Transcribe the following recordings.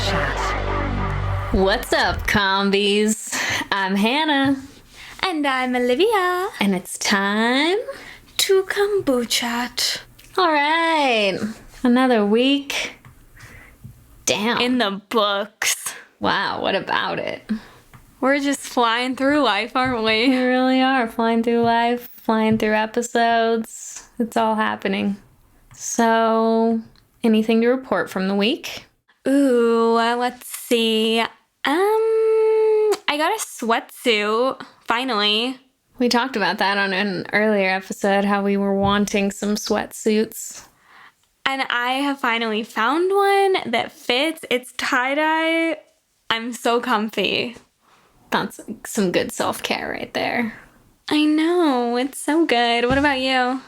chat. What's up, combies? I'm Hannah. And I'm Olivia. And it's time to Kombucha. All right. Another week down. In the books. Wow, what about it? We're just flying through life, aren't we? We really are. Flying through life, flying through episodes. It's all happening. So, anything to report from the week? Ooh, let's see. I got a sweatsuit, finally. We talked about that on an earlier episode, how we were wanting some sweatsuits. And I have finally found one that fits. It's tie-dye. I'm so comfy. That's some good self-care right there. I know. It's so good. What about you?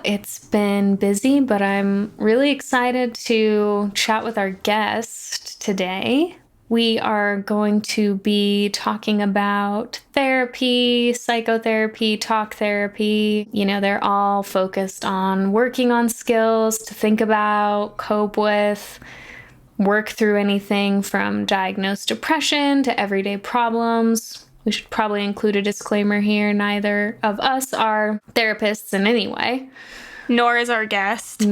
It's been busy, but I'm really excited to chat with our guest today. We are going to be talking about therapy, psychotherapy, talk therapy. They're all focused on working on skills to think about, cope with, work through anything from diagnosed depression to everyday problems. We should probably include a disclaimer here. Neither of us are therapists in any way. Nor is our guest.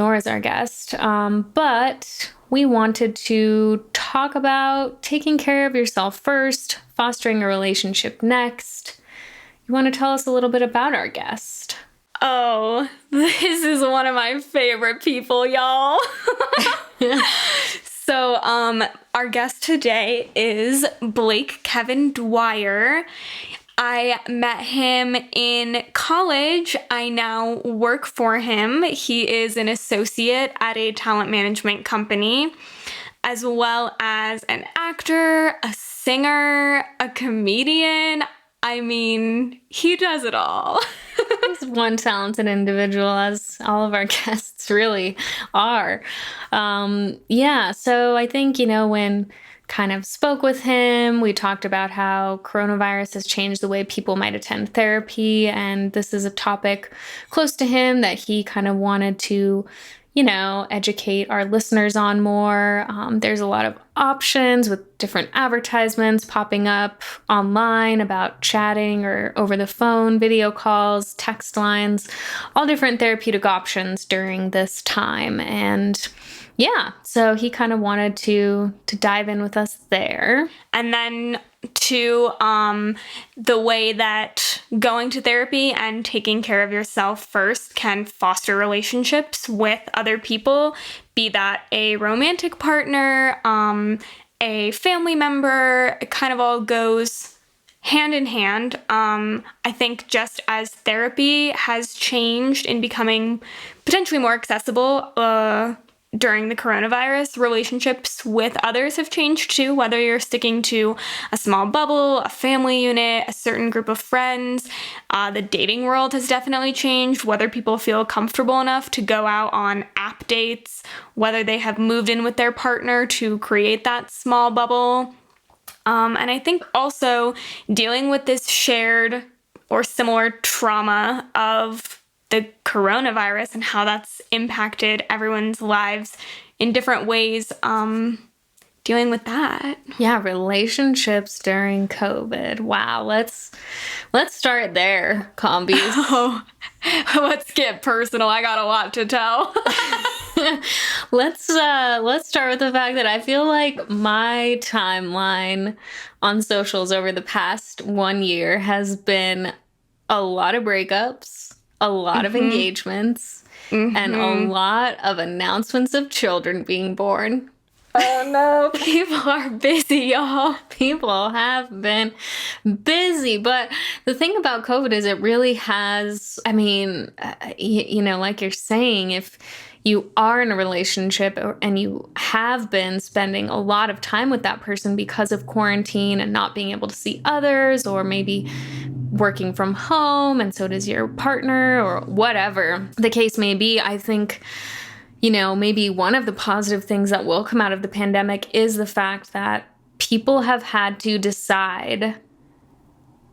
But we wanted to talk about taking care of yourself first, fostering a relationship next. You want to tell us a little bit about our guest? Oh, this is one of my favorite people, y'all. So, our guest today is Kevin Dwyer. I met him in college. I now work for him. He is an associate at a talent management company, as well as an actor, a singer, a comedian. I mean, he does it all. He's one talented individual, as all of our guests really are. So I think, when kind of spoke with him, we talked about how coronavirus has changed the way people might attend therapy. And this is a topic close to him that he kind of wanted to educate our listeners on more. There's a lot of options with different advertisements popping up online about chatting or over the phone, video calls, text lines, all different therapeutic options during this time. And so he kind of wanted to dive in with us there. And then to the way that going to therapy and taking care of yourself first can foster relationships with other people, be that a romantic partner, a family member. It kind of all goes hand in hand. I think just as therapy has changed in becoming potentially more accessible during the coronavirus, relationships with others have changed too, whether you're sticking to a small bubble, a family unit, a certain group of friends. The dating world has definitely changed, whether people feel comfortable enough to go out on app dates, whether they have moved in with their partner to create that small bubble. And I think also dealing with this shared or similar trauma of the coronavirus and how that's impacted everyone's lives in different ways, dealing with that. Yeah, relationships during COVID. Wow, let's start there, combies. Oh, let's get personal. I got a lot to tell. Let's start with the fact that I feel like my timeline on socials over the past 1 year has been a lot of breakups, a lot of engagements, and a lot of announcements of children being born. Oh no, people are busy, y'all. People have been busy. But the thing about COVID is it really has, like you're saying, if you are in a relationship and you have been spending a lot of time with that person because of quarantine and not being able to see others, or maybe working from home and so does your partner, or whatever the case may be, I think, maybe one of the positive things that will come out of the pandemic is the fact that people have had to decide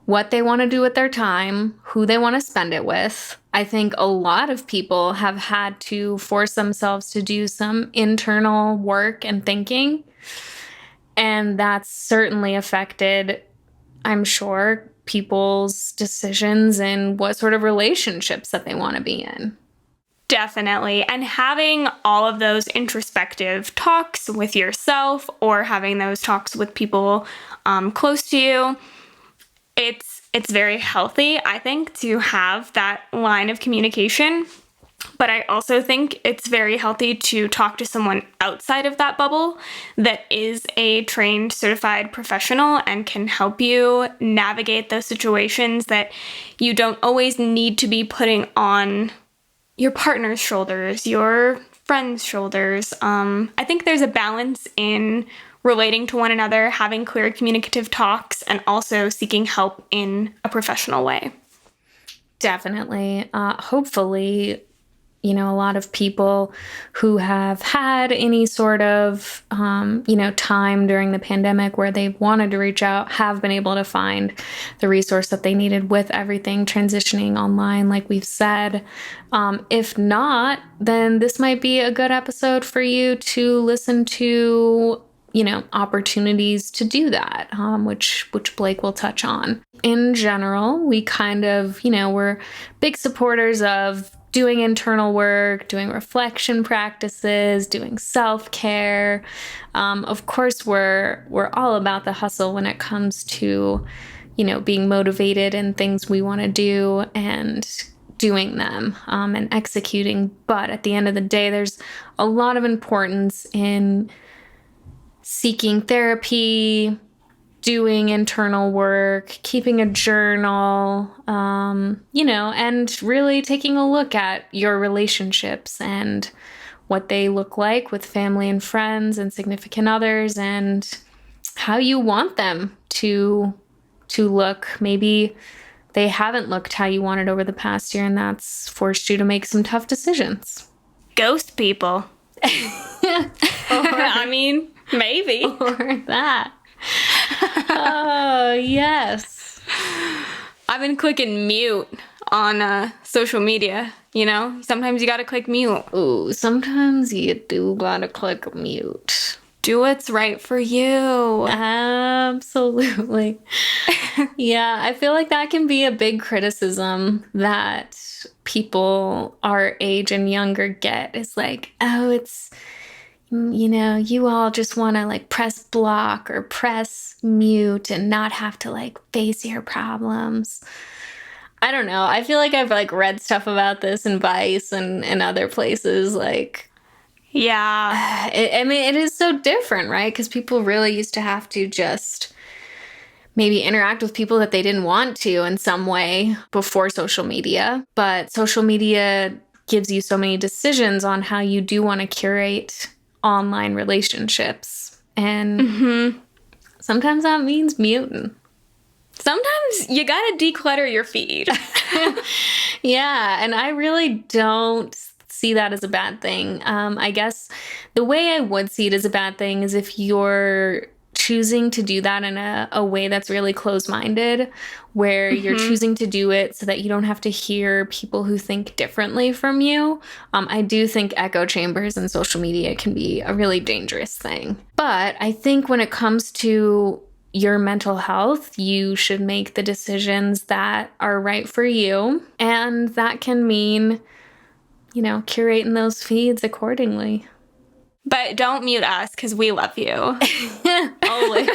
what they want to do with their time, who they want to spend it with, I think a lot of people have had to force themselves to do some internal work and thinking. And that's certainly affected, I'm sure, people's decisions and what sort of relationships that they want to be in. Definitely. And having all of those introspective talks with yourself or having those talks with people close to you, it's very healthy, I think, to have that line of communication. But I also think it's very healthy to talk to someone outside of that bubble that is a trained, certified professional and can help you navigate those situations that you don't always need to be putting on your partner's shoulders, your friend's shoulders. I think there's a balance in relating to one another, having clear communicative talks, and also seeking help in a professional way. Definitely. Hopefully, a lot of people who have had any sort of, time during the pandemic where they've wanted to reach out have been able to find the resource that they needed with everything transitioning online, like we've said. If not, then this might be a good episode for you to listen to, opportunities to do that, which Blake will touch on. In general, we kind of, we're big supporters of doing internal work, doing reflection practices, doing self-care. Of course, we're all about the hustle when it comes to, being motivated in things we want to do and doing them and executing. But at the end of the day, there's a lot of importance in seeking therapy, doing internal work, keeping a journal, and really taking a look at your relationships and what they look like with family and friends and significant others and how you want them to look. Maybe they haven't looked how you wanted over the past year, and that's forced you to make some tough decisions. Ghost people. Maybe. Or that. Oh, yes. I've been clicking mute on social media, Sometimes you gotta click mute. Ooh, sometimes you do gotta click mute. Do what's right for you. Absolutely. Yeah, I feel like that can be a big criticism that people our age and younger get. Is like, oh, it's... you all just want to press block or press mute and not have to face your problems. I don't know. I feel like I've read stuff about this in Vice and other places. Yeah. It is so different, right? Because people really used to have to just maybe interact with people that they didn't want to in some way before social media. But social media gives you so many decisions on how you do want to curate online relationships. And sometimes that means muting. Sometimes you gotta declutter your feed. Yeah, and I really don't see that as a bad thing. I guess the way I would see it as a bad thing is if you're choosing to do that in a way that's really closed-minded, where you're choosing to do it so that you don't have to hear people who think differently from you. I do think echo chambers and social media can be a really dangerous thing. But I think when it comes to your mental health, you should make the decisions that are right for you. And that can mean, curating those feeds accordingly. But don't mute us because we love you. Always.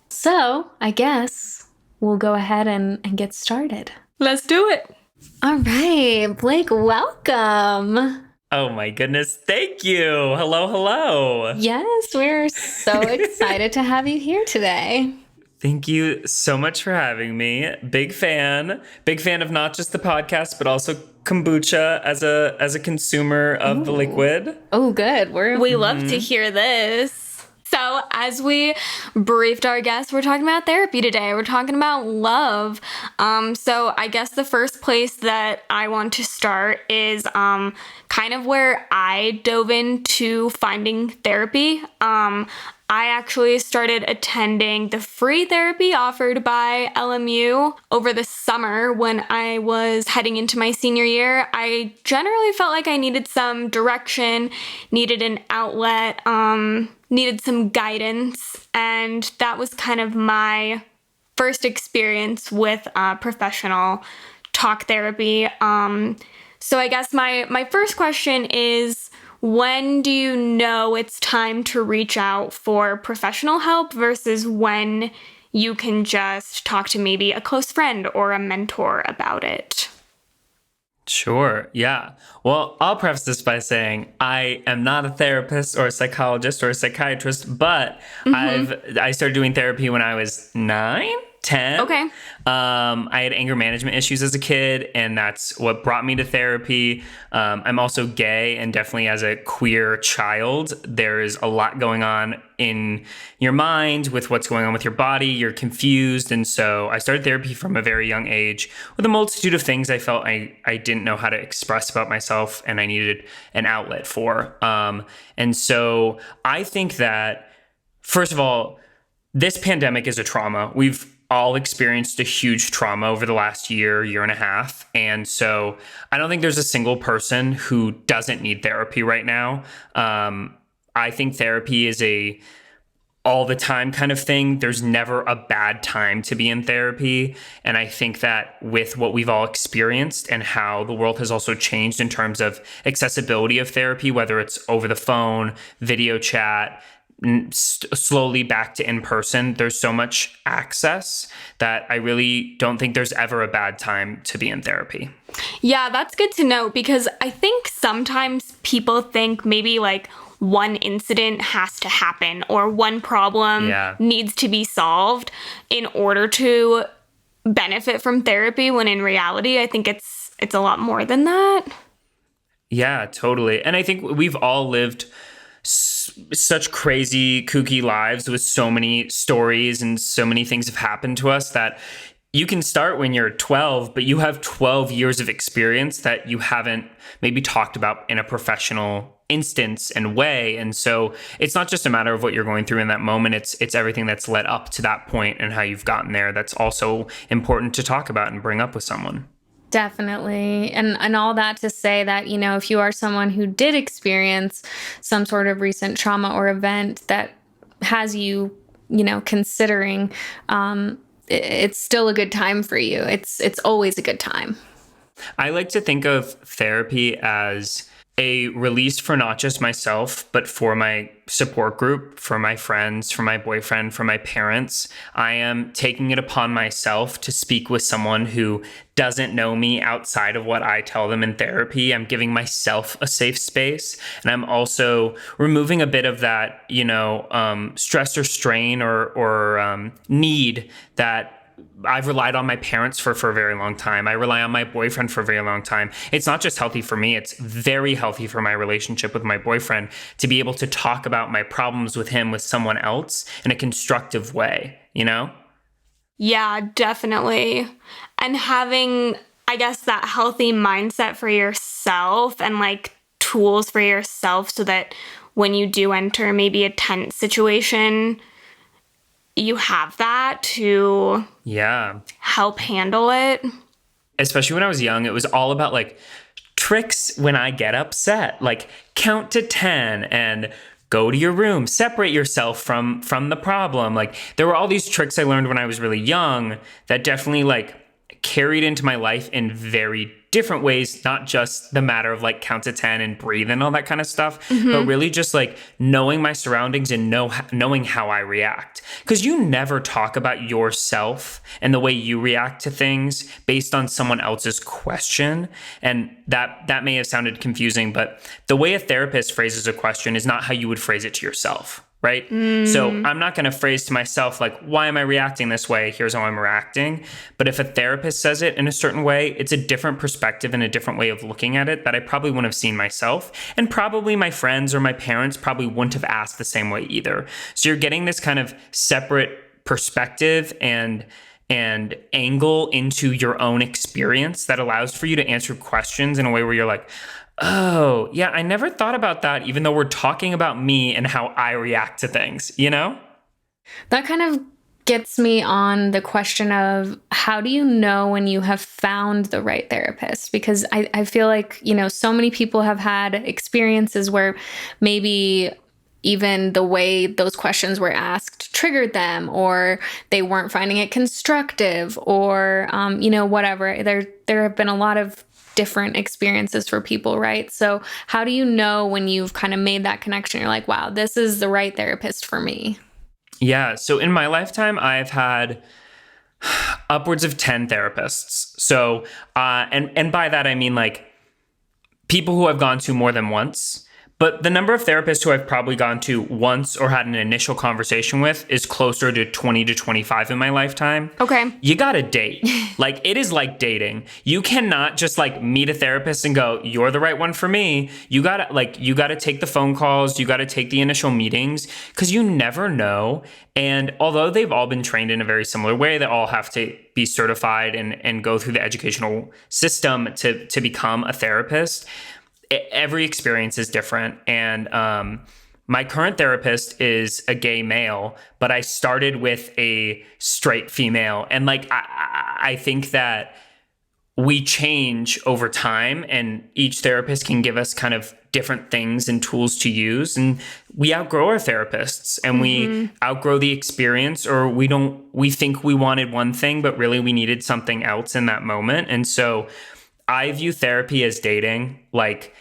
So I guess we'll go ahead and get started. Let's do it. All right, Blake, welcome. Oh my goodness, thank you. Hello. Yes, we're so excited to have you here today. Thank you so much for having me. Big fan of not just the podcast, but also kombucha as a consumer of the liquid. Oh, good. We love to hear this. So as we briefed our guests, we're talking about therapy today. We're talking about love. So I guess the first place that I want to start is kind of where I dove into finding therapy. I actually started attending the free therapy offered by LMU over the summer when I was heading into my senior year. I generally felt like I needed some direction, needed an outlet, needed some guidance, and that was kind of my first experience with professional talk therapy. So I guess my first question is, when do you know it's time to reach out for professional help versus when you can just talk to maybe a close friend or a mentor about it? Sure. Yeah. Well, I'll preface this by saying I am not a therapist or a psychologist or a psychiatrist, but I started doing therapy when I was 9, 10. Okay. I had anger management issues as a kid, and that's what brought me to therapy. I'm also gay, and definitely as a queer child, there is a lot going on in your mind with what's going on with your body. You're confused. And so I started therapy from a very young age with a multitude of things I felt I didn't know how to express about myself and I needed an outlet for. And so I think that, first of all, this pandemic is a trauma. We've all experienced a huge trauma over the last year and a half. And so I don't think there's a single person who doesn't need therapy right now. I think therapy is a all the time kind of thing. There's never a bad time to be in therapy. And I think that with what we've all experienced and how the world has also changed in terms of accessibility of therapy, whether it's over the phone, video chat, slowly back to in person, there's so much access that I really don't think there's ever a bad time to be in therapy. Yeah, that's good to know, because I think sometimes people think maybe like one incident has to happen or one problem needs to be solved in order to benefit from therapy, when in reality, I think it's a lot more than that. Yeah, totally. And I think we've all lived such crazy, kooky lives with so many stories and so many things have happened to us that you can start when you're 12, but you have 12 years of experience that you haven't maybe talked about in a professional instance and way. And so it's not just a matter of what you're going through in that moment. It's everything that's led up to that point and how you've gotten there. That's also important to talk about and bring up with someone. Definitely. And all that to say that, you know, if you are someone who did experience some sort of recent trauma or event that has you, you know, considering, it's still a good time for you. It's always a good time. I like to think of therapy as a release for not just myself, but for my support group, for my friends, for my boyfriend, for my parents. I am taking it upon myself to speak with someone who doesn't know me outside of what I tell them in therapy. I'm giving myself a safe space. And I'm also removing a bit of that, you know, stress or strain or need that I've relied on my parents for a very long time. I rely on my boyfriend for a very long time. It's not just healthy for me, it's very healthy for my relationship with my boyfriend to be able to talk about my problems with him with someone else in a constructive way, you know? Yeah, definitely. And having, I guess, that healthy mindset for yourself and like tools for yourself so that when you do enter maybe a tense situation, you have that to help handle it. Especially when I was young, it was all about like tricks when I get upset, like count to 10 and go to your room, separate yourself from the problem. Like there were all these tricks I learned when I was really young that definitely like carried into my life in very different ways, not just the matter of like count to 10 and breathe and all that kind of stuff, but really just like knowing my surroundings and knowing how I react. Because you never talk about yourself and the way you react to things based on someone else's question. And that may have sounded confusing, but the way a therapist phrases a question is not how you would phrase it to yourself. Right? So I'm not going to phrase to myself, like, why am I reacting this way? Here's how I'm reacting. But if a therapist says it in a certain way, it's a different perspective and a different way of looking at it that I probably wouldn't have seen myself. And probably my friends or my parents probably wouldn't have asked the same way either. So you're getting this kind of separate perspective and angle into your own experience that allows for you to answer questions in a way where you're like, Oh, yeah, I never thought about that, even though we're talking about me and how I react to things, you know? That kind of gets me on the question of how do you know when you have found the right therapist? Because I feel like, so many people have had experiences where maybe even the way those questions were asked triggered them, or they weren't finding it constructive, or, whatever. There have been a lot of different experiences for people, right? So how do you know when you've kind of made that connection? You're like, wow, this is the right therapist for me. Yeah. So in my lifetime, I've had upwards of 10 therapists. So, and by that, I mean like people who I've gone to more than once. But the number of therapists who I've probably gone to once or had an initial conversation with is closer to 20 to 25 in my lifetime. Okay. You gotta date. Like, it is like dating. You cannot just like meet a therapist and go, you're the right one for me. You gotta take the phone calls. You gotta take the initial meetings, because you never know. And although they've all been trained in a very similar way, they all have to be certified and go through the educational system to become a therapist. Every experience is different. And my current therapist is a gay male, but I started with a straight female. And like, I think that we change over time, and each therapist can give us kind of different things and tools to use. And we outgrow our therapists, and we outgrow the experience, or we think we wanted one thing, but really we needed something else in that moment. And so I view therapy as dating. Like,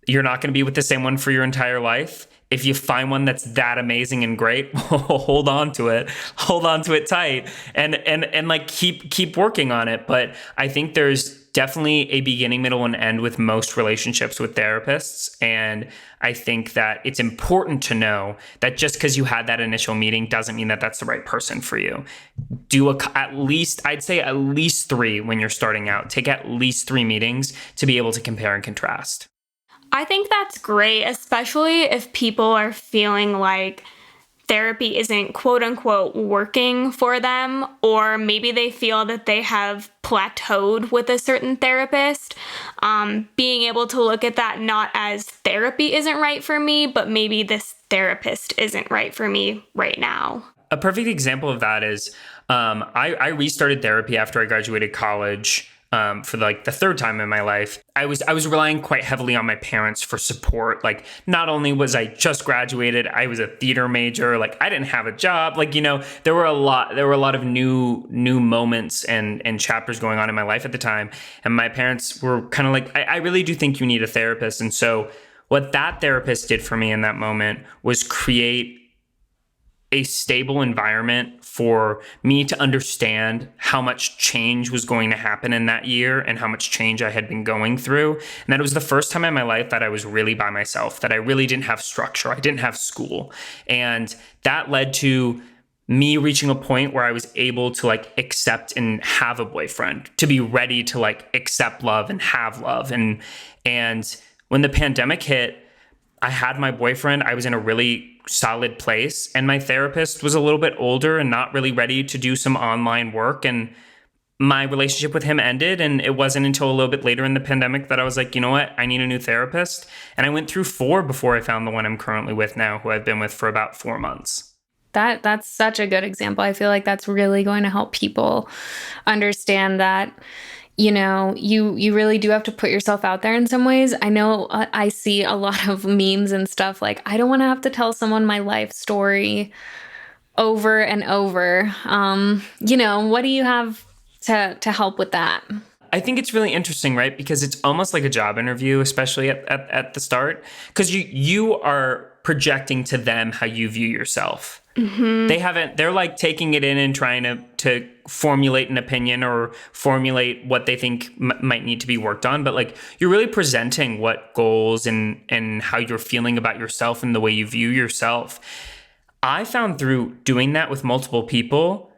you're not going to be with the same one for your entire life. If you find one that's that amazing and great, hold on to it. Hold on to it tight, and like keep working on it. But I think there's definitely a beginning, middle, and end with most relationships with therapists. And I think that it's important to know that just because you had that initial meeting doesn't mean that that's the right person for you. I'd say at least 3 when you're starting out. Take at least 3 meetings to be able to compare and contrast. I think that's great, especially if people are feeling like therapy isn't quote unquote working for them, or maybe they feel that they have plateaued with a certain therapist. Being able to look at that not as therapy isn't right for me, but maybe this therapist isn't right for me right now. A perfect example of that is I restarted therapy after I graduated college. For like the 3rd time in my life. I was relying quite heavily on my parents for support. Like, not only was I just graduated, I was a theater major. Like, I didn't have a job. Like, there were a lot of new moments and chapters going on in my life at the time. And my parents were kind of like, I really do think you need a therapist. And so what that therapist did for me in that moment was create a stable environment for me to understand how much change was going to happen in that year and how much change I had been going through. And that it was the first time in my life that I was really by myself, that I really didn't have structure. I didn't have school. And that led to me reaching a point where I was able to like accept and have a boyfriend, to be ready to like accept love and have love. And when the pandemic hit, I had my boyfriend. I was in a really solid place, and my therapist was a little bit older and not really ready to do some online work. And my relationship with him ended. And it wasn't until a little bit later in the pandemic that I was like, you know what? I need a new therapist. And I went through 4 before I found the one I'm currently with now, who I've been with for about 4 months. That's such a good example. I feel like that's really going to help people understand that, you really do have to put yourself out there in some ways. I know I see a lot of memes and stuff like, I don't want to have to tell someone my life story over and over. What do you have to help with that? I think it's really interesting, right? Because it's almost like a job interview, especially at the start, because you are projecting to them how you view yourself. Mm-hmm. They're like taking it in and trying to formulate an opinion or formulate what they think might need to be worked on. But like, you're really presenting what goals and how you're feeling about yourself and the way you view yourself. I found through doing that with multiple people,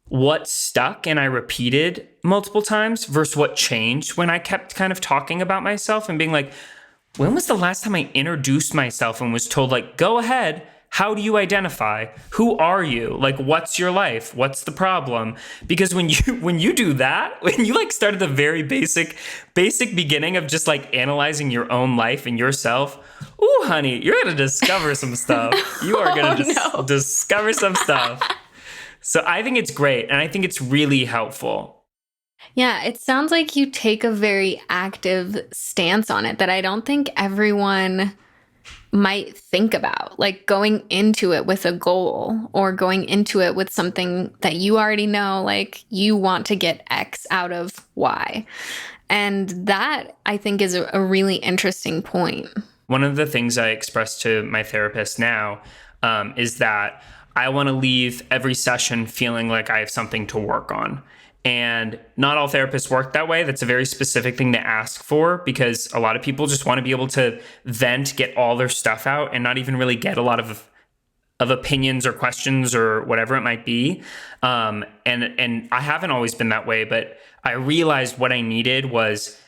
what stuck and I repeated multiple times versus what changed when I kept kind of talking about myself and being like, when was the last time I introduced myself and was told like, go ahead, How do you identify? Who are you? Like, what's your life? What's the problem? Because when you do that, when you like start at the very basic beginning of just like analyzing your own life and yourself, ooh, honey, you're gonna discover some stuff. You are gonna discover some stuff. So I think it's great, and I think it's really helpful. Yeah, it sounds like you take a very active stance on it that I don't think everyone might think about, like going into it with a goal or going into it with something that you already know, like you want to get X out of Y. And that I think is a really interesting point. One of the things I express to my therapist now is that I want to leave every session feeling like I have something to work on. And not all therapists work that way. That's a very specific thing to ask for, because a lot of people just want to be able to vent, get all their stuff out, and not even really get a lot of opinions or questions or whatever it might be. And I haven't always been that way, but I realized what I needed was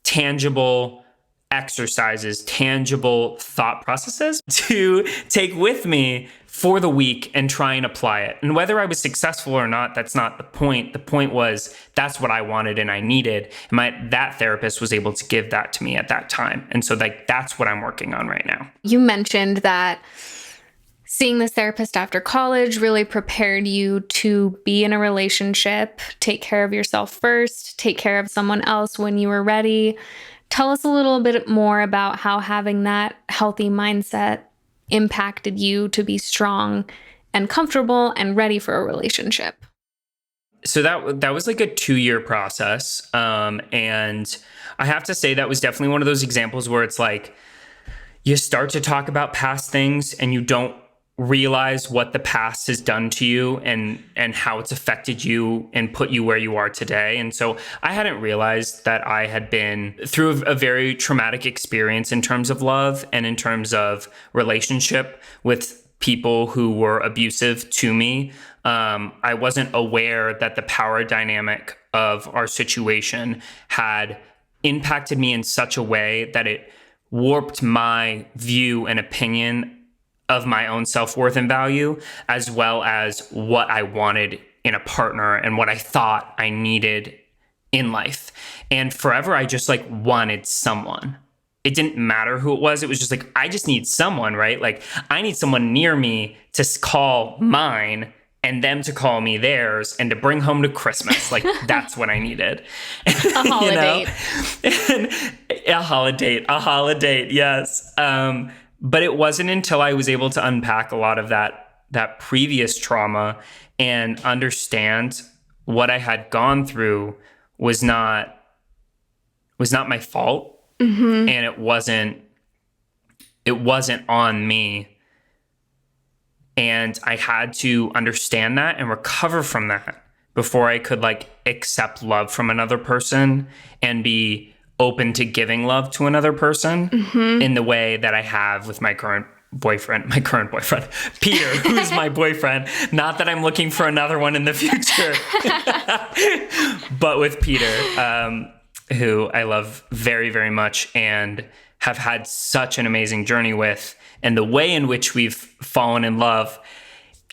tangible exercises, tangible thought processes to take with me for the week and try and apply it. And whether I was successful or not, that's not the point. The point was that's what I wanted and I needed. And that therapist was able to give that to me at that time. And so that's what I'm working on right now. You mentioned that seeing this therapist after college really prepared you to be in a relationship, take care of yourself first, take care of someone else when you were ready. Tell us a little bit more about how having that healthy mindset impacted you to be strong and comfortable and ready for a relationship. So that was like a 2-year process. And I have to say that was definitely one of those examples where it's like you start to talk about past things and you don't realize what the past has done to you and how it's affected you and put you where you are today. And so I hadn't realized that I had been through a very traumatic experience in terms of love and in terms of relationship with people who were abusive to me. I wasn't aware that the power dynamic of our situation had impacted me in such a way that it warped my view and opinion of my own self-worth and value, as well as what I wanted in a partner and what I thought I needed in life. And forever, I just like wanted someone. It didn't matter who it was. It was just like, I just need someone, right? Like I need someone near me to call mine and them to call me theirs and to bring home to Christmas. Like that's what I needed. A holiday. And a holiday, yes. But it wasn't until I was able to unpack a lot of that previous trauma and understand what I had gone through was not my fault. Mm-hmm. And it wasn't on me. And I had to understand that and recover from that before I could like accept love from another person and be open to giving love to another person in the way that I have with my current boyfriend, Peter, who's my boyfriend. Not that I'm looking for another one in the future, but with Peter, who I love very, very much and have had such an amazing journey with. And the way in which we've fallen in love,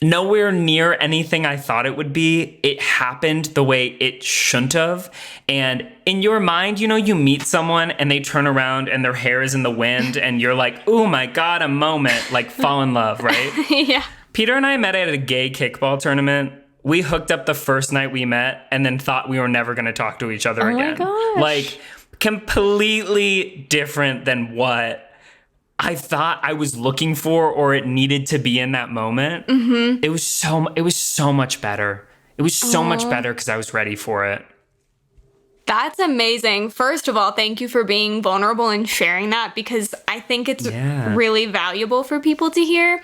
nowhere near anything I thought it would be. It happened the way it shouldn't have. And in your mind, you meet someone and they turn around and their hair is in the wind and you're like, oh my God, a moment, like fall in love, right? Yeah. Peter and I met at a gay kickball tournament. We hooked up the first night we met and then thought we were never going to talk to each other again. Oh my gosh. Like completely different than what I thought I was looking for or it needed to be in that moment. Mm-hmm. It was so much better. It was so much better because I was ready for it. That's amazing. First of all, thank you for being vulnerable and sharing that, because I think it's really valuable for people to hear.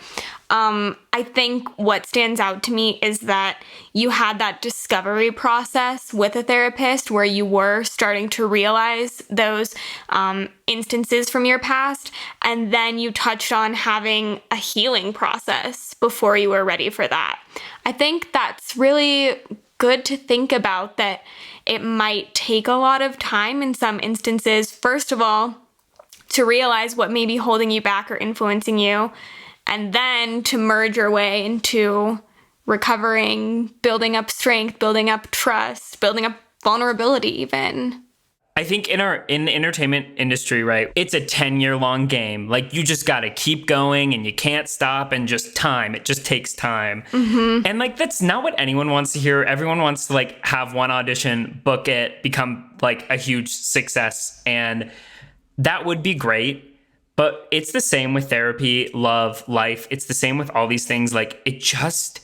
I think what stands out to me is that you had that discovery process with a therapist where you were starting to realize those instances from your past, and then you touched on having a healing process before you were ready for that. I think that's really good to think about, that it might take a lot of time in some instances, first of all, to realize what may be holding you back or influencing you. and then to merge your way into recovering, building up strength, building up trust, building up vulnerability even. I think in the entertainment industry, right, it's a 10-year long game. Like, you just got to keep going and you can't stop, and just time. It just takes time. Mm-hmm. And like, that's not what anyone wants to hear. Everyone wants to like have one audition, book it, become like a huge success. And that would be great. But it's the same with therapy, love, life. It's the same with all these things. Like, it just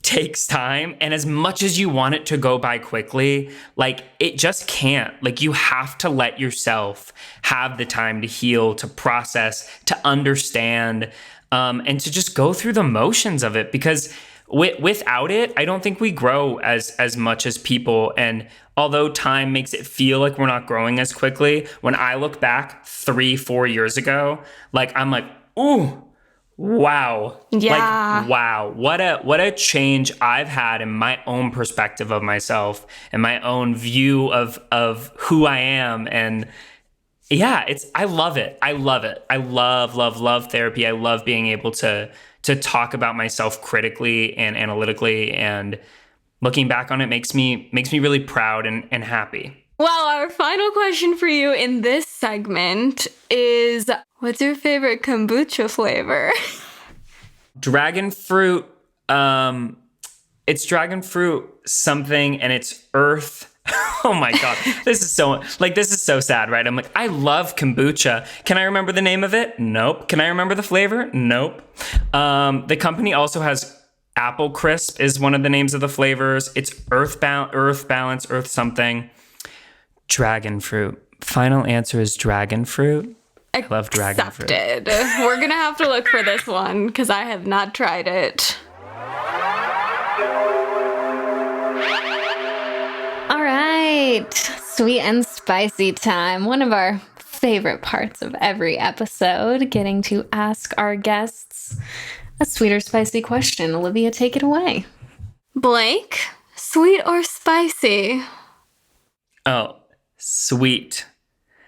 takes time, and as much as you want it to go by quickly, like, it just can't. Like, you have to let yourself have the time to heal, to process, to understand, and to just go through the motions of it, because without it, I don't think we grow as much as people. And although time makes it feel like we're not growing as quickly, when I look back 3-4 years ago, like, I'm like, ooh, wow. Yeah. Like, wow. What a change I've had in my own perspective of myself and my own view of who I am. And yeah, I love it. I love it. I love therapy. I love being able to talk about myself critically and analytically, and looking back on it makes me really proud and happy. Well, our final question for you in this segment is, what's your favorite kombucha flavor? Dragon fruit. It's dragon fruit something, and it's earth. Oh my God. This is so sad, right? I'm like, I love kombucha. Can I remember the name of it? Nope. Can I remember the flavor? Nope. The company also has Apple Crisp is one of the names of the flavors. It's earth balance, earth something. Dragon fruit. Final answer is dragon fruit. I love dragon fruit. Accepted. We're going to have to look for this one because I have not tried it. All right, sweet and spicy time. One of our favorite parts of every episode, getting to ask our guests a sweet or spicy question. Olivia, take it away. Blake, sweet or spicy? Oh, sweet.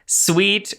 Sweet.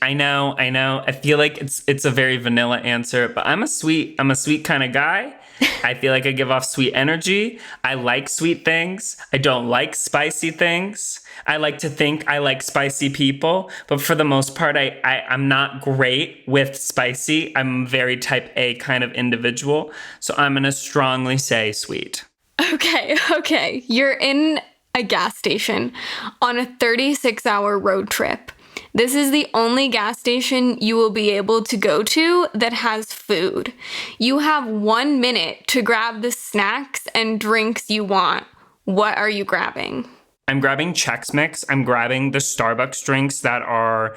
I know. I feel like it's a very vanilla answer, but I'm a sweet kind of guy. I feel like I give off sweet energy. I like sweet things. I don't like spicy things. I like to think I like spicy people, but for the most part, I'm not great with spicy. I'm a very type A kind of individual, so I'm gonna strongly say sweet. Okay. You're in a gas station on a 36-hour road trip. This is the only gas station you will be able to go to that has food. You have 1 minute to grab the snacks and drinks you want. What are you grabbing? I'm grabbing Chex Mix. I'm grabbing the Starbucks drinks that are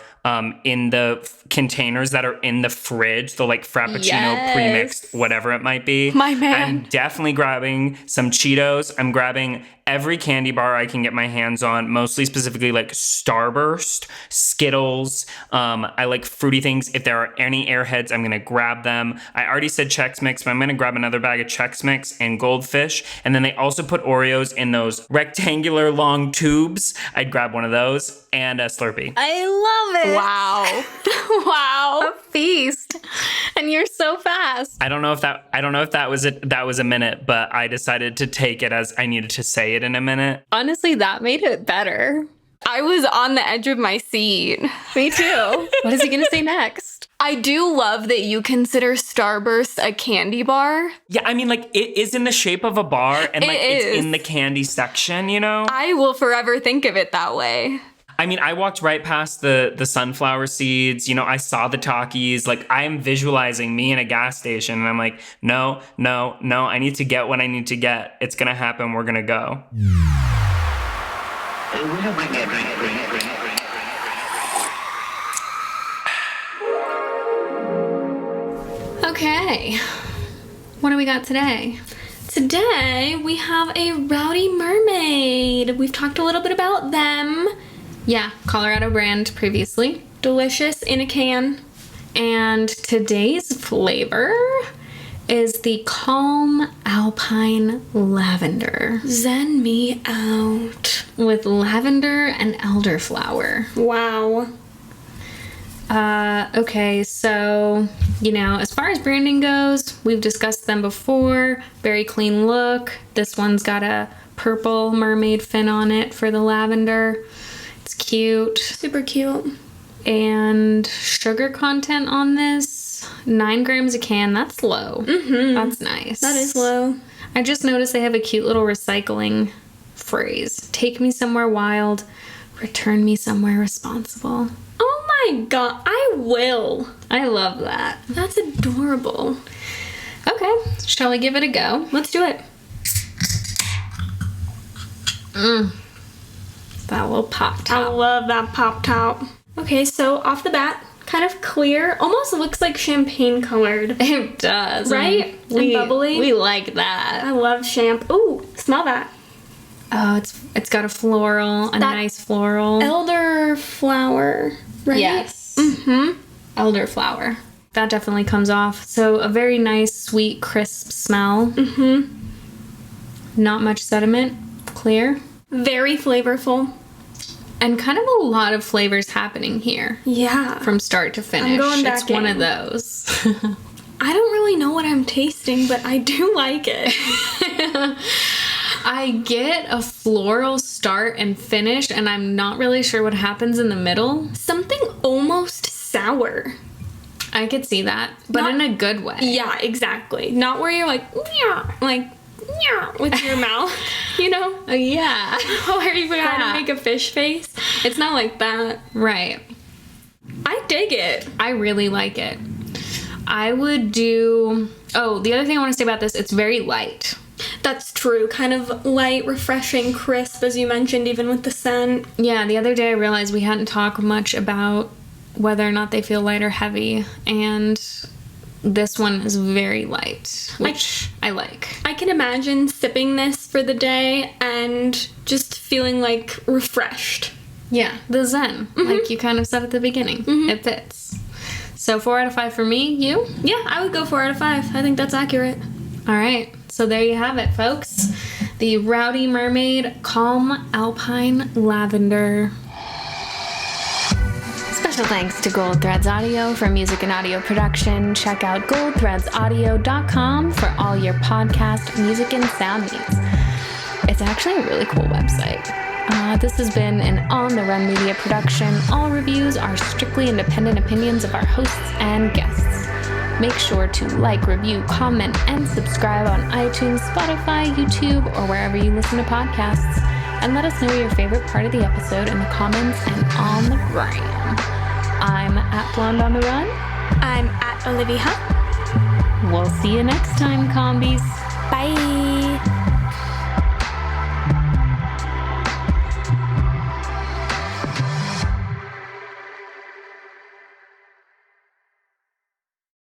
in the containers that are in the fridge, the like Frappuccino, premixed, whatever it might be. My man. I'm definitely grabbing some Cheetos. I'm grabbing every candy bar I can get my hands on, mostly specifically like Starburst, Skittles. I like fruity things. If there are any Airheads, I'm going to grab them. I already said Chex Mix, but I'm going to grab another bag of Chex Mix and Goldfish. And then they also put Oreos in those rectangular long tubes. I'd grab one of those and a Slurpee. I love it. Wow. Wow. A feast. And you're so fast. I don't know if that was a minute, but I decided to take it as I needed to say it in a minute. Honestly, that made it better. I was on the edge of my seat. Me too. What is he going to say next? I do love that you consider Starburst a candy bar. Yeah, I mean, like, it is in the shape of a bar, and like it's in the candy section, you know? I will forever think of it that way. I mean, I walked right past the sunflower seeds, you know, I saw the Takis, like, I'm visualizing me in a gas station, and I'm like, no, I need to get what I need to get. It's gonna happen, we're gonna go. Okay, what do we got today? Today, we have a Rowdy Mermaid. We've talked a little bit about them. Yeah, Colorado brand previously. Delicious in a can. And today's flavor is the Calm Alpine Lavender. Zen me out. With lavender and elderflower. Wow. Okay, so, as far as branding goes, we've discussed them before. Very clean look. This one's got a purple mermaid fin on it for the lavender. It's cute. Super cute. And sugar content on this, 9 grams a can. That's low. Mm-hmm. That's nice. That is low. I just noticed they have a cute little recycling phrase. Take me somewhere wild, return me somewhere responsible. Oh my god, I will. I love that. That's adorable. Okay, shall we give it a go? Let's do it. That little pop I top. love that pop top. Okay, so off the bat, kind of clear, almost looks like champagne colored. It does. Right? And bubbly. We like that. I love champ. Ooh, smell that. Oh, it's got a floral, a nice floral. Elderflower, right? Yes. Mm-hmm. Elderflower. That definitely comes off. So a very nice, sweet, crisp smell. Mm-hmm. Not much sediment. Clear. Very flavorful. And kind of a lot of flavors happening here. Yeah. From start to finish. I'm going back It's one in. of those. I don't really know what I'm tasting, but I do like it. I get a floral start and finish, and I'm not really sure what happens in the middle. Something almost sour. I could see that, but Not- in a good way. Yeah, exactly. Not where you're like with your mouth, Yeah. Where you gotta Yeah. make a fish face. It's not like that. Right. I dig it. I really like it. I would do... Oh, the other thing I want to say about this, it's very light. That's true. Kind of light, refreshing, crisp, as you mentioned, even with the scent. Yeah, the other day I realized we hadn't talked much about whether or not they feel light or heavy, and this one is very light, which I like. I can imagine sipping this for the day and just feeling like refreshed. Yeah, the zen, like you kind of said at the beginning. It fits. So 4 out of 5 for me. You? Yeah, I would go 4 out of 5. I think that's accurate. All right. So there you have it, folks. The Rowdy Mermaid Calm Alpine Lavender. Special thanks to Gold Threads Audio for music and audio production. Check out goldthreadsaudio.com for all your podcast, music, and sound needs. It's actually a really cool website. This has been an On the Run Media production. All reviews are strictly independent opinions of our hosts and guests. Make sure to like, review, comment, and subscribe on iTunes, Spotify, YouTube, or wherever you listen to podcasts. And let us know your favorite part of the episode in the comments and on the gram. I'm at Blonde on the Run. I'm at Olivia. We'll see you next time, combies. Bye.